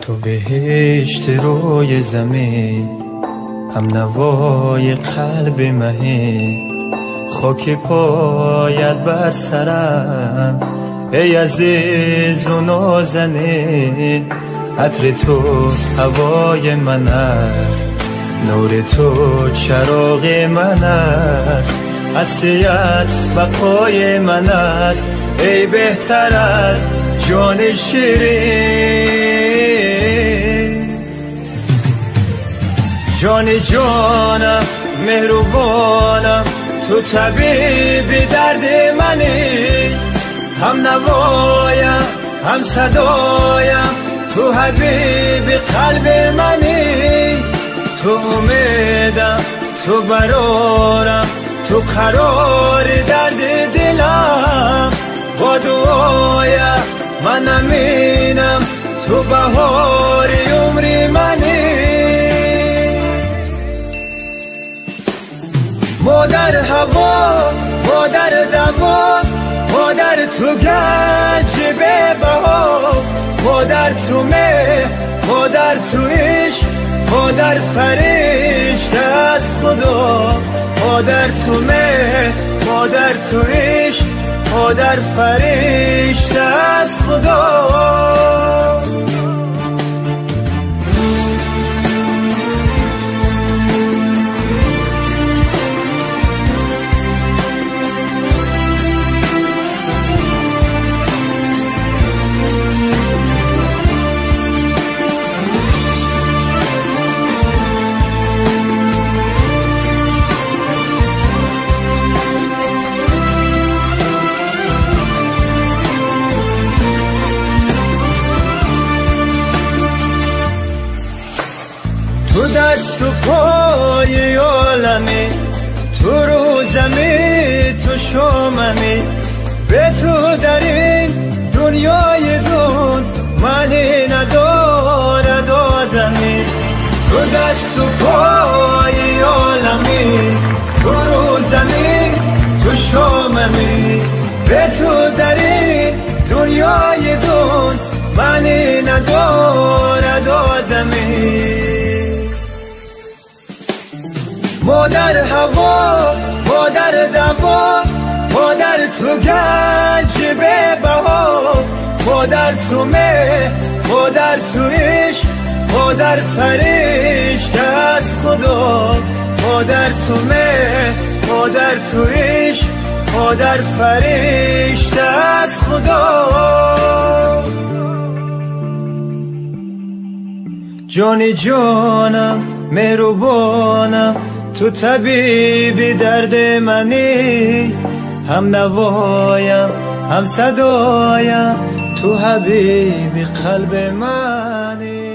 تو بهشت روی زمین، هم نوای قلب مهین، خاک پایت بر سرم ای عزیز و نازنین. عطر تو هوای من است، نور تو چراغ من است، هستیت بقای من است ای بهتر از جان شیرین. جان جانم مهربانم، تو طبیب درد منی، هم نوایم هم صدایم، تو حبیب قلب منی. تو امیدم تو برارم، تو قرار درد دلم، با دعایم من امینم، تو بهار عمری منی. مادر هوا، مادر دوا، مادر تو گنج به بها، مادر تو مه، مادر تو عشق، مادر فرشته از خدا. مادر تو مه، مادر تو عشق، مادر فرشته از خدا. تو دست و پای عالمی، تو رو زمین، تو شاممی، به تو در این دنیای دون معنی ندارد آدمی. تو دست و پای عالمی، تو رو زمین، تو شاممی، به تو در این دنیای دون معنی ندارد آدمی. مادر هوا، مادر دوا، مادر تو گنج به بها، مادر تو مه، مادر تو عشق، مادر فرشته از خدا. مادر تو مه، مادر تو عشق، مادر فرشته از خدا. جان جانم مهربانم، تو طبیب درد منی، هم نوایم هم صدایم، تو حبیب قلب منی.